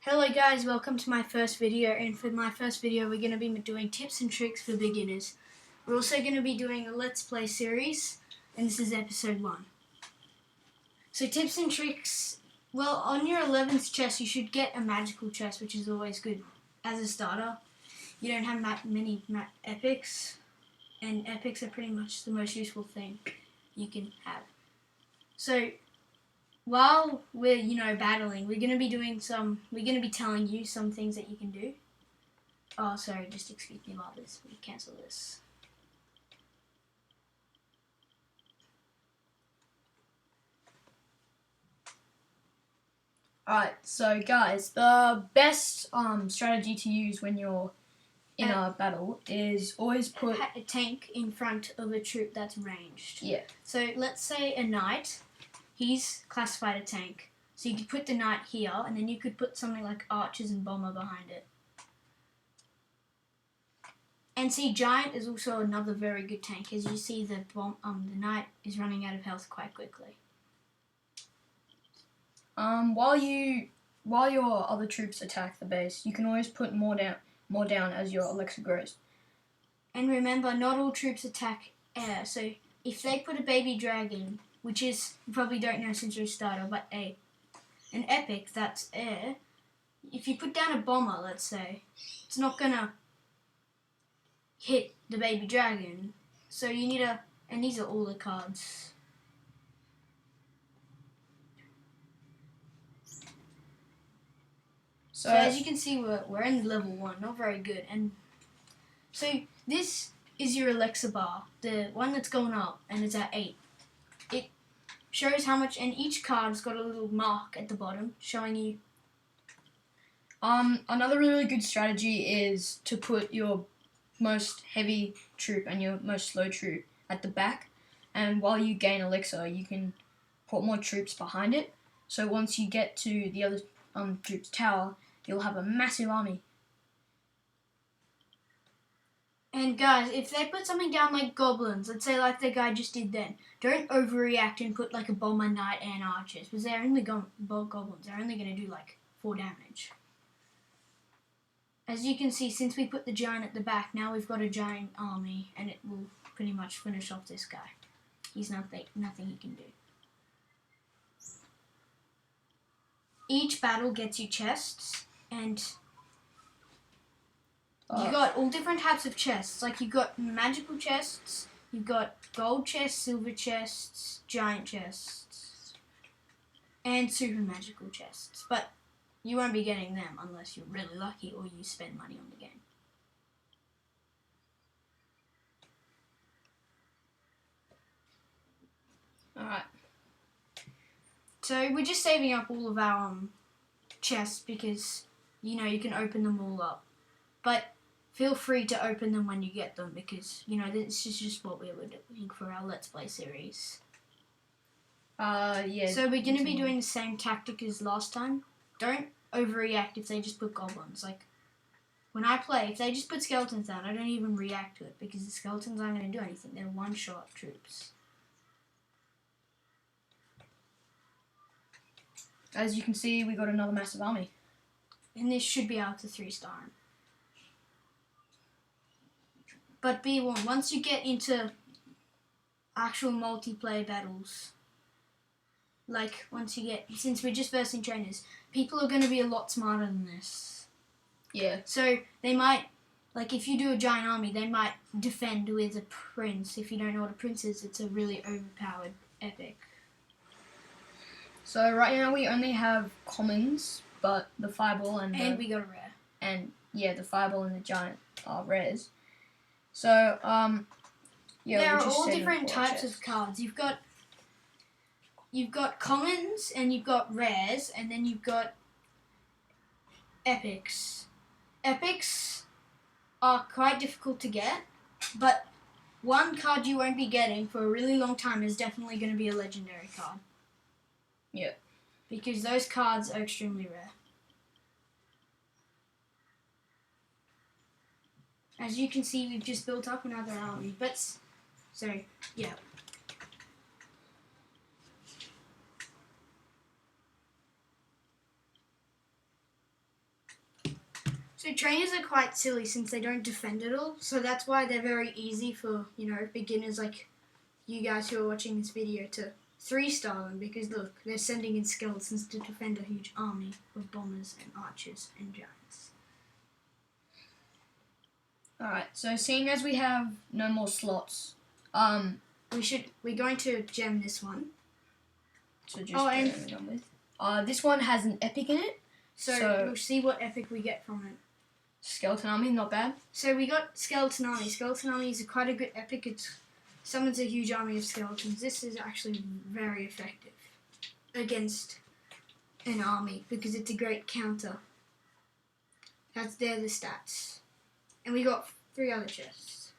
Hello guys, welcome to my first video, and for my first video we're going to be doing tips and tricks for beginners. We're also going to be doing a Let's Play series, and this is episode 1. So tips and tricks, well, on your 11th chest you should get a magical chest, which is always good as a starter. You don't have many epics, and epics are pretty much the most useful thing you can have. So while we're, battling, we're going to be telling you some things that you can do. Oh, sorry, just excuse me about this. We cancel this. Alright, so guys, the best strategy to use when you're in a battle is always put a tank in front of a troop that's ranged. Yeah. So let's say a knight. He's classified a tank. So you could put the knight here, and then you could put something like archers and bomber behind it. And see, giant is also another very good tank. As you see, the knight is running out of health quite quickly. While your other troops attack the base, you can always put more down as your elixir grows. And remember, not all troops attack air. So if they put a baby dragon, which is, you probably don't know since you're a starter, but an epic that's air, if you put down a bomber, let's say, it's not gonna hit the baby dragon. So you need and these are all the cards. So as you can see, we're in level 1, not very good. And so this is your elixir bar, the one that's going up, and it's at 8. It shows how much, and each card's got a little mark at the bottom showing you. Another really good strategy is to put your most heavy troop and your most slow troop at the back, and while you gain elixir, you can put more troops behind it. So once you get to the other troop's tower, you'll have a massive army. And guys, if they put something down like goblins, let's say like the guy just did then, don't overreact and put like a bomber, knight, and archers, because they're only goblins. They're only going to do like 4 damage. As you can see, since we put the giant at the back, now we've got a giant army, and it will pretty much finish off this guy. He's nothing he can do. Each battle gets you chests, and you got all different types of chests. Like you got magical chests, you've got gold chests, silver chests, giant chests, and super magical chests. But you won't be getting them unless you're really lucky or you spend money on the game. Alright. So we're just saving up all of our chests because, you can open them all up. But feel free to open them when you get them because, this is just what we were doing for our Let's Play series. Yeah. So we're going to be doing the same tactic as last time. Don't overreact if they just put goblins. Like, when I play, if they just put skeletons down, I don't even react to it because the skeletons aren't going to do anything. They're one-shot troops. As you can see, we got another massive army. And this should be able to 3-star him. But be warned, once you get into actual multiplayer battles, like since we're just versing trainers, people are going to be a lot smarter than this. Yeah. So they might, like if you do a giant army, they might defend with a prince. If you don't know what a prince is, it's a really overpowered epic. So right now we only have commons, but the fireball and we got a rare. And yeah, the fireball and the giant are rares. So yeah, there are all different types of cards. You've got commons and you've got rares, and then you've got epics. Epics are quite difficult to get, but one card you won't be getting for a really long time is definitely going to be a legendary card. Yeah. Because those cards are extremely rare. As you can see, we've just built up another army. Yeah. So trainers are quite silly since they don't defend at all. So that's why they're very easy for, beginners like you guys who are watching this video to 3-star them, because look, they're sending in skeletons to defend a huge army of bombers and archers and giants. Alright, so seeing as we have no more slots, we're going to gem this one. So just get it done with. This one has an epic in it. So we'll see what epic we get from it. Skeleton Army, not bad. So we got Skeleton Army. Skeleton Army is quite a good epic. It summons a huge army of skeletons. This is actually very effective against an army because it's a great counter. They're the stats. And we got 3 other chests.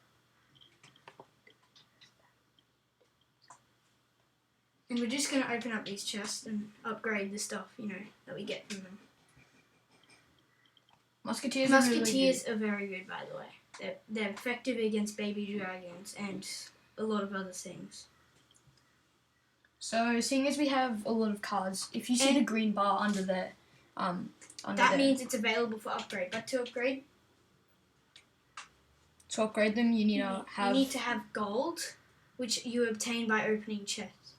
And we're just going to open up these chests and upgrade the stuff, that we get from them. Musketeers are very good, by the way. They're effective against baby dragons and a lot of other things. So, seeing as we have a lot of cards, if you see the green bar under there, that means it's available for upgrade. But to upgrade them, you need to have gold, which you obtain by opening chests.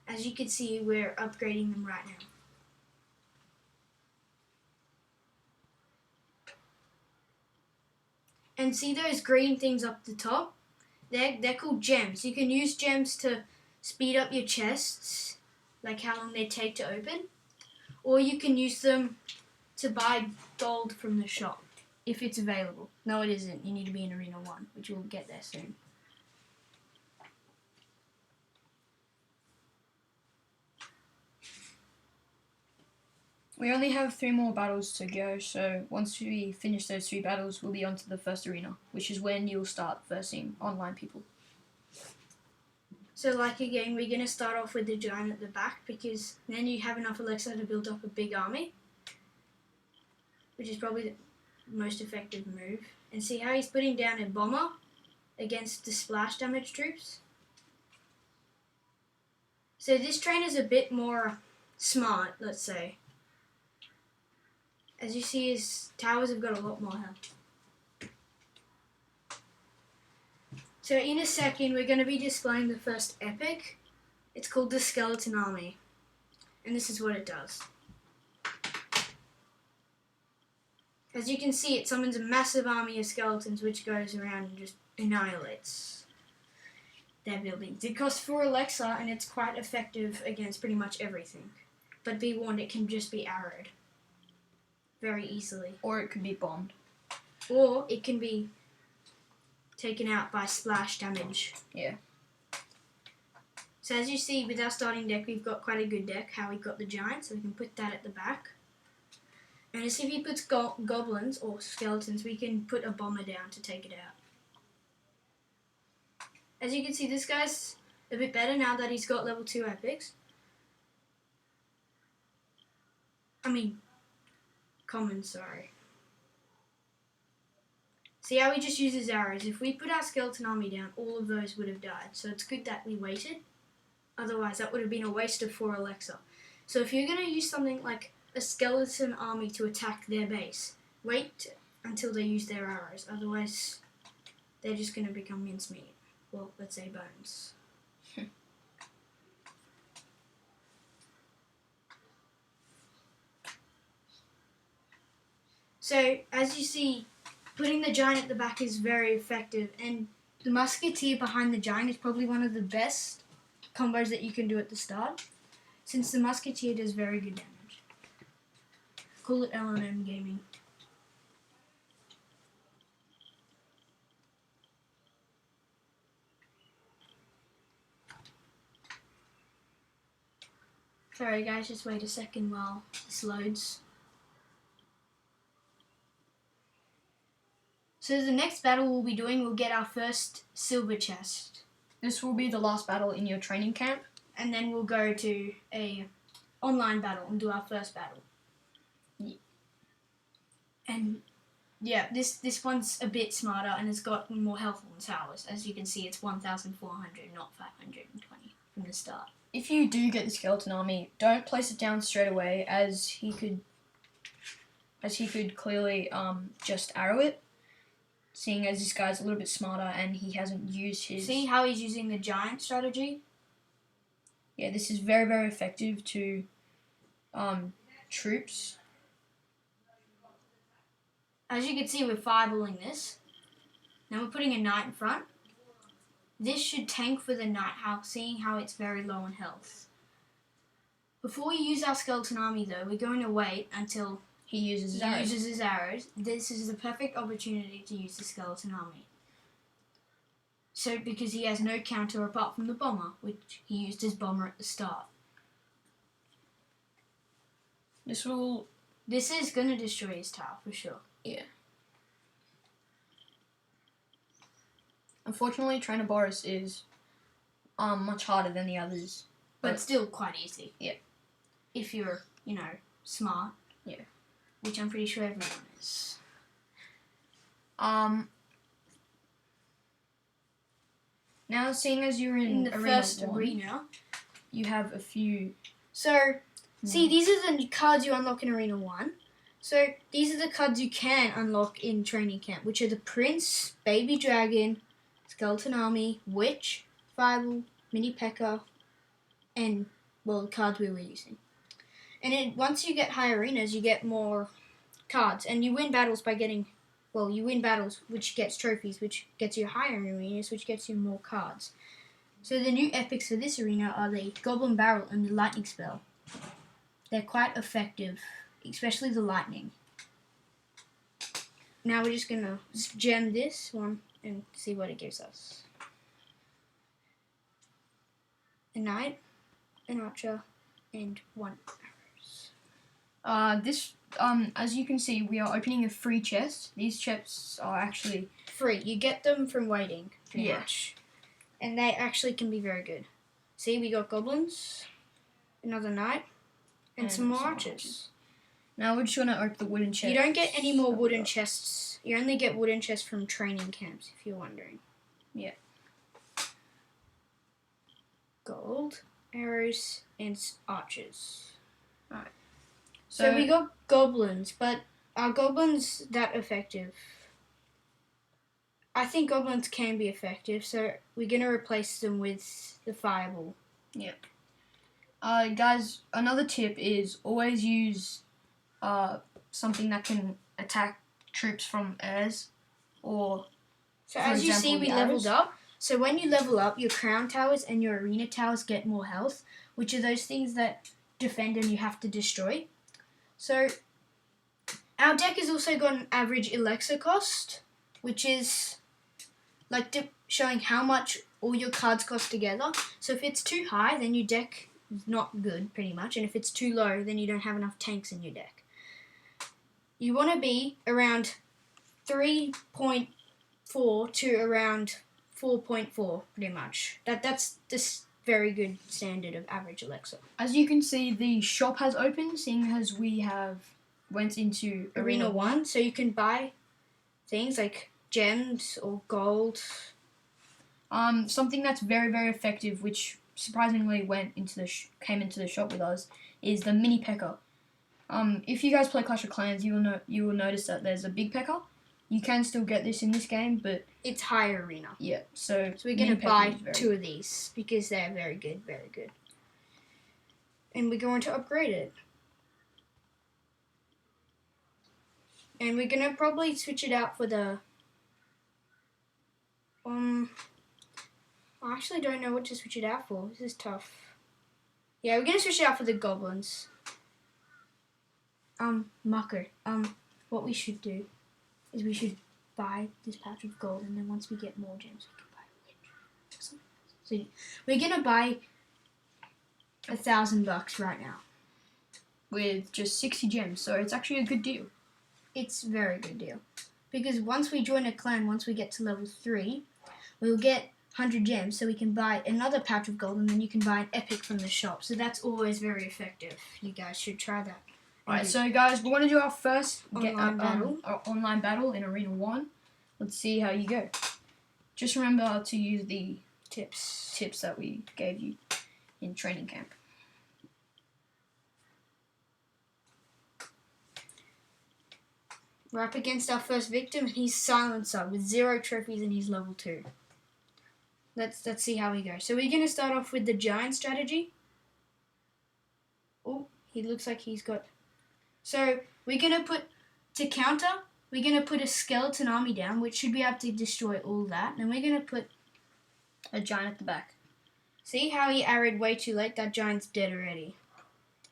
As you can see, we're upgrading them right now. And see those green things up the top? They're called gems. You can use gems to speed up your chests, like how long they take to open. Or you can use them to buy gold from the shop, if it's available. No, it isn't. You need to be in Arena 1, which we'll get there soon. We only have 3 more battles to go, so once we finish those 3 battles, we'll be on to the first arena, which is when you'll start versing online people. So again, we're going to start off with the giant at the back, because then you have enough elixir to build up a big army, which is probably the most effective move. And see how he's putting down a bomber against the splash damage troops? So this trainer's a bit more smart, let's say. As you see, his towers have got a lot more health. So in a second, we're going to be displaying the first epic. It's called the Skeleton Army. And this is what it does. As you can see, it summons a massive army of skeletons which goes around and just annihilates their buildings. It costs 4 elixir and it's quite effective against pretty much everything. But be warned, it can just be arrowed very easily. Or it could be bombed. Or it can be taken out by splash damage. Yeah. So as you see, with our starting deck, we've got quite a good deck. How we got the giant, so we can put that at the back. And as if he puts goblins or skeletons, we can put a bomber down to take it out. As you can see, this guy's a bit better now that he's got level 2 epics. Common, sorry. See how he just uses arrows? If we put our skeleton army down, all of those would have died. So it's good that we waited. Otherwise, that would have been a waste of 4 elixir. So if you're going to use something like a skeleton army to attack their base, wait until they use their arrows. Otherwise, they're just going to become mincemeat. Well, let's say bones. So, as you see, putting the giant at the back is very effective, and the musketeer behind the giant is probably one of the best combos that you can do at the start, since the musketeer does very good damage. Call it L&M Gaming. Sorry guys, just wait a second while this loads. So the next battle we'll be doing, we'll get our first silver chest. This will be the last battle in your training camp. And then we'll go to a online battle and do our first battle. Yeah. And yeah, this one's a bit smarter and it's got more health on towers. As you can see, it's 1,400, not 520 from the start. If you do get the skeleton army, don't place it down straight away, as he could as he could clearly just arrow it, seeing as this guy's a little bit smarter and he hasn't used his... See how he's using the giant strategy? Yeah, this is very, very effective to troops. As you can see, we're fireballing this. Now we're putting a knight in front. This should tank for the knight, seeing how it's very low on health. Before we use our skeleton army, though, we're going to wait until He uses his arrows. This is the perfect opportunity to use the skeleton army. So, because he has no counter apart from the bomber, which he used his bomber at the start. This is going to destroy his tower, for sure. Yeah. Unfortunately, Trainer Boris is much harder than the others. But still quite easy. Yeah. If you're, smart. Yeah. Which I'm pretty sure everyone is. Now, seeing as you're in the arena first 1, arena, you have a few... So, see, these are the cards you unlock in Arena 1. So, these are the cards you can unlock in Training Camp, which are the Prince, Baby Dragon, Skeleton Army, Witch, Fireball, Mini P.E.K.K.A, and, the cards we were using. And once you get higher arenas, you get more cards. And you win battles by getting... you win battles, which gets trophies, which gets you higher arenas, which gets you more cards. So the new epics for this arena are the Goblin Barrel and the Lightning Spell. They're quite effective, especially the Lightning. Now we're just going to gem this one and see what it gives us. A Knight, an Archer, and 1 arrows. As you can see, we are opening a free chest. These chests are actually... free. You get them from waiting, pretty much. And they actually can be very good. See, we got goblins, another knight, and some more archers. Now we're just going to open the wooden chest. You don't get any more wooden chests. You only get wooden chests from training camps, if you're wondering. Yeah. Gold, arrows, and archers. Alright. So we got goblins, but are goblins that effective? I think goblins can be effective, so we're going to replace them with the fireball. Yep. Guys, another tip is always use something that can attack troops from airs, or... So as you see, we leveled up. So when you level up, your crown towers and your arena towers get more health, which are those things that defend and you have to destroy. So our deck has also got an average elixir cost, which is showing how much all your cards cost together. So if it's too high, then your deck is not good, pretty much. And if it's too low, then you don't have enough tanks in your deck. You want to be around 3.4 to around 4.4, pretty much. That's this very good standard of average elixir. As you can see, the shop has opened, seeing as we have went into Arena 1, so you can buy things like gems or gold. Something that's very, very effective, which surprisingly came into the shop with us, is the Mini P.E.K.K.A. If you guys play Clash of Clans, you will notice that there's a big P.E.K.K.A. You can still get this in this game, but it's higher arena. Yeah, so we're gonna buy 2 of these because they're very good, very good. And we're going to upgrade it. And we're gonna probably switch it out for the I actually don't know what to switch it out for. This is tough. Yeah, we're gonna switch it out for the goblins. Mucker. What we should do is we should buy this patch of gold, and then once we get more gems, we can buy a witch or something else. So we're gonna buy $1,000 right now with just 60 gems. So it's actually a good deal. It's a very good deal because once we join a clan, once we get to level 3, we'll get 100 gems, so we can buy another patch of gold, and then you can buy an epic from the shop. So that's always very effective. You guys should try that. Alright, so guys, we want to do our first online battle in Arena 1. Let's see how you go. Just remember to use the tips that we gave you in training camp. We're up against our first victim, and he's Silencer with 0 trophies, and he's level 2. Let's see how we go. So we're going to start off with the giant strategy. Oh, he looks like he's got... So we're going to put, to counter, we're going to put a skeleton army down, which should be able to destroy all that. And we're going to put a giant at the back. See how he arrowed way too late? That giant's dead already.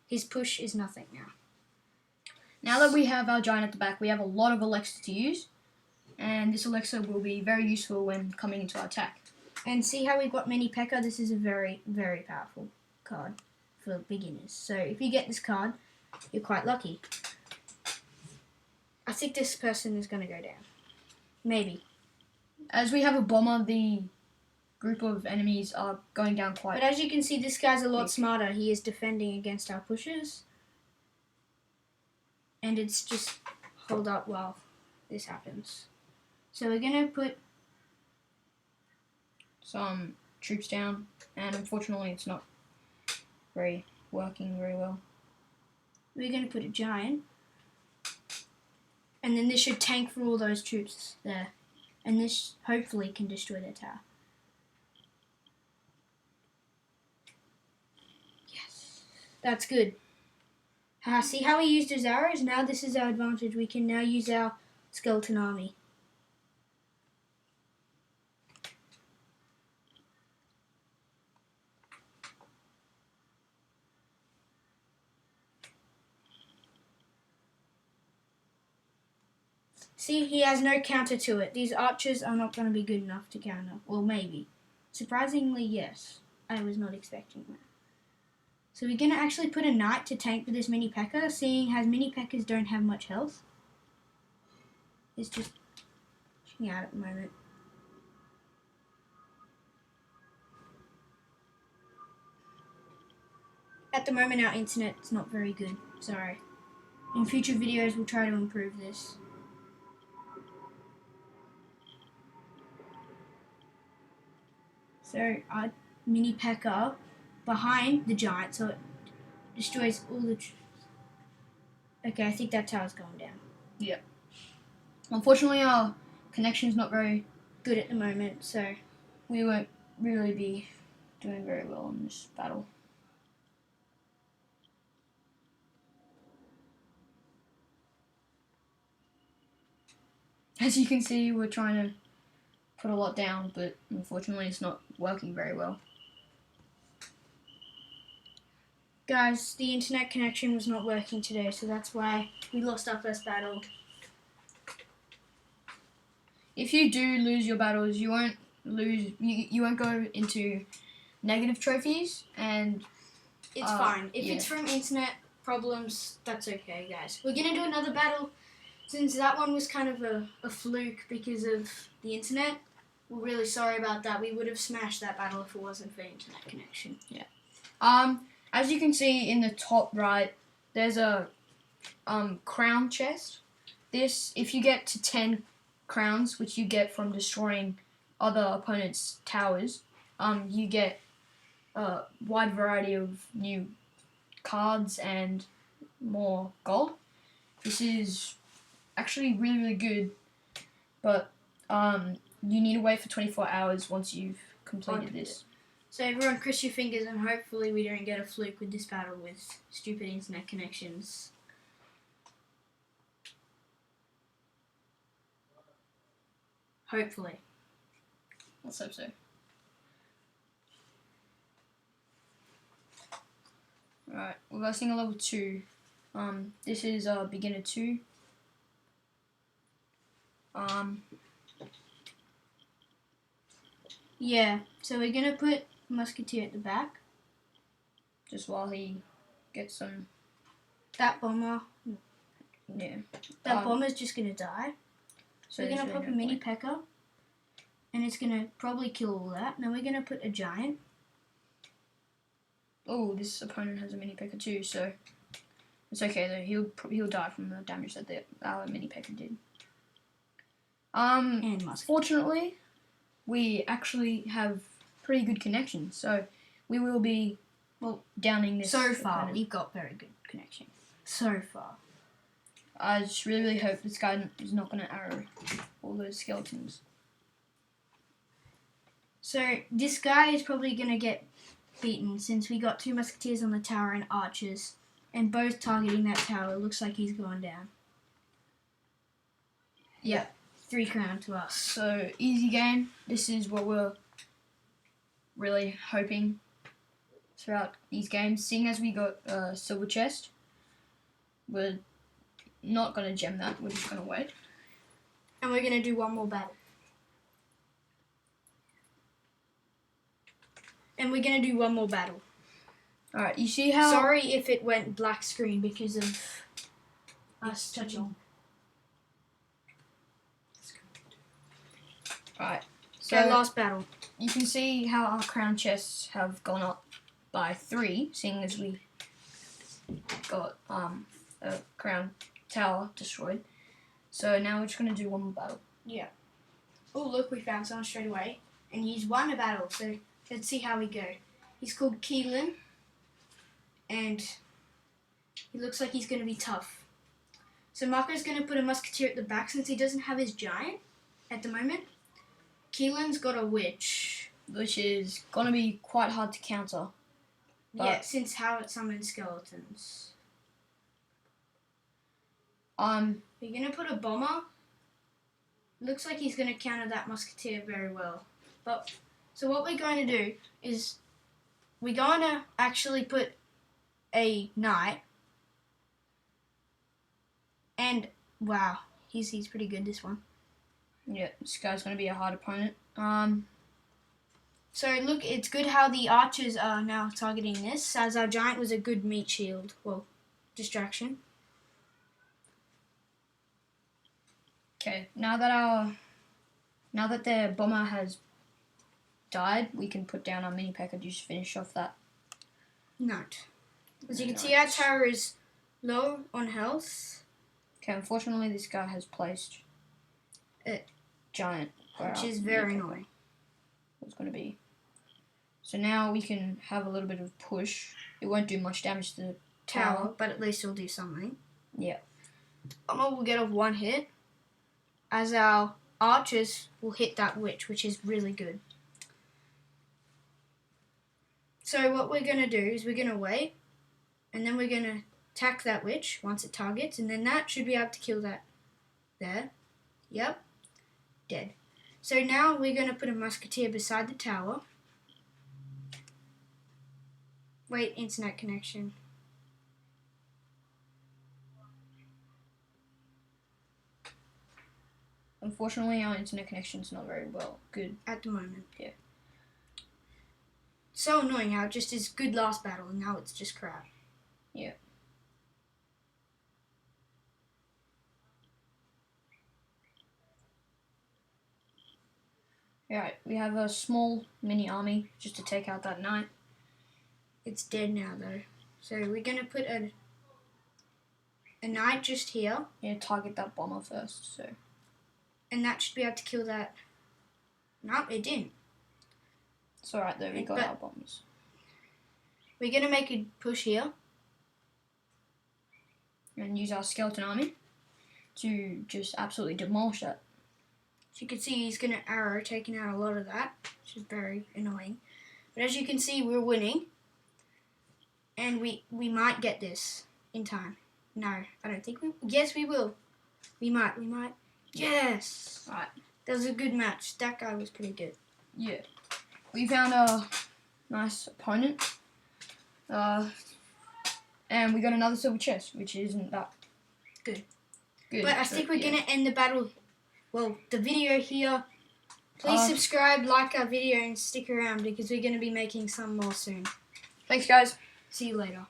His push is nothing now. Now that we have our giant at the back, we have a lot of elixirs to use. And this elixir will be very useful when coming into our attack. And see how we've got mini P.E.K.K.A? This is a very, very powerful card for beginners. So if you get this card, you're quite lucky. I think this person is going to go down. Maybe. As we have a bomber, the group of enemies are going down quite... But as you can see, this guy's a lot smarter. He is defending against our pushes. And it's just hold up while this happens. So we're going to put some troops down, and unfortunately it's not working very well. We're going to put a giant, and then this should tank for all those troops there, and this hopefully can destroy their tower. Yes, that's good. See how we used his arrows? Now this is our advantage. We can now use our skeleton army. See, he has no counter to it. These archers are not going to be good enough to counter. Well, maybe. Surprisingly, yes. I was not expecting that. So we're going to actually put a knight to tank for this mini P.E.K.K.A, seeing as mini P.E.K.K.As don't have much health. It's just pushing out at the moment. At the moment, our internet's not very good. Sorry. In future videos, we'll try to improve this. So our mini P.E.K.K.A behind the giant, so it destroys all the troops. Okay, I think that tower's going down. Yep. Unfortunately, our connection's not very good at the moment, so we won't really be doing very well in this battle. As you can see, we're trying to put a lot down, but unfortunately it's not working very well. Guys, the internet connection was not working today, so that's why we lost our first battle. If you do lose your battles, you won't lose. You won't go into negative trophies, and it's fine. If it's from internet problems, that's okay, guys. We're gonna do another battle. Since that one was kind of a fluke because of the internet, we're really sorry about that. We would have smashed that battle if it wasn't for internet connection. Yeah. As you can see in the top right, there's a crown chest. This, if you get to 10 crowns, which you get from destroying other opponents' towers, you get a wide variety of new cards and more gold. This is actually really, really good, but you need to wait for 24 hours once you've completed this. So everyone cross your fingers and hopefully we don't get a fluke with this battle with stupid internet connections. Hopefully. Let's hope so. Alright, we're versing a level 2. This is beginner 2. Yeah, so we're gonna put Musketeer at the back. Just while he gets some... That bomber. Yeah. That bomber's just gonna die. So we're gonna put a mini P.E.K.K.A. And it's gonna probably kill all that. Now we're gonna put a giant. Oh, this opponent has a mini P.E.K.K.A too, so it's okay though. He'll die from the damage that our mini P.E.K.K.A did. And fortunately, we actually have pretty good connection, so we will be downing this. So far, opponent. we've got very good connection. So far. I just really hope this guy is not going to arrow all those skeletons. So this guy is probably going to get beaten since we got 2 musketeers on the tower and archers, and both targeting that tower. It looks like he's going down. Yep, 3 crown to us. So easy game. This is what we're really hoping throughout these games. Seeing as we got a silver chest, we're not going to gem that. We're just going to wait. And we're going to do one more battle. Alright, you see how... Sorry if it went black screen because of us touching. Alright, So last battle. You can see how our crown chests have gone up by 3, seeing as we got a crown tower destroyed. So now we're just going to do one more battle. Yeah. Oh, look, we found someone straight away. And he's won a battle, so let's see how we go. He's called Keelan. And he looks like he's going to be tough. So Marco's going to put a musketeer at the back since he doesn't have his giant at the moment. Keelan's got a witch. Which is going to be quite hard to counter. Yeah, since how it summons skeletons. We're going to put a bomber. Looks like he's going to counter that musketeer very well. But so what we're going to do is we're going to actually put a knight. And wow, he's pretty good, this one. Yeah, this guy's going to be a hard opponent. So look, it's good how the archers are now targeting this, as our giant was a good meat shield. Well, distraction. Okay, now that their bomber has died, we can put down our mini P.E.K.K.A. just finish off that Note. As you can see, our tower is low on health. Okay, unfortunately this guy has placed a giant, which is very annoying. It's going to be. So now we can have a little bit of push. It won't do much damage to the tower, but at least it'll do something. Yeah. Bomber will get off 1 hit, as our archers will hit that witch, which is really good. So what we're going to do is we're going to wait, and then we're going to attack that witch once it targets, and then that should be able to kill that there. Yep. Dead. So now we're going to put a musketeer beside the tower. Wait, internet connection. Unfortunately, our internet connection's not very good at the moment. Yeah. So annoying how it just is good last battle and now it's just crap. Yeah. Alright, we have a small mini army just to take out that knight. It's dead now though. So we're going to put a knight just here. Yeah, target that bomber first, so. And that should be able to kill that. Nope, it didn't. It's alright though, we got our bombers. We're going to make a push here. And use our skeleton army to just absolutely demolish that. As you can see, he's going to arrow, taking out a lot of that, which is very annoying. But as you can see, we're winning. And we might get this in time. No, I don't think we... Yes, we will. We might. Yes! Alright. That was a good match. That guy was pretty good. Yeah. We found a nice opponent. And we got another silver chest, which isn't that good. But I think we're going to end the battle, well, the video here. Please subscribe, like our video, and stick around because we're going to be making some more soon. Thanks, guys. See you later.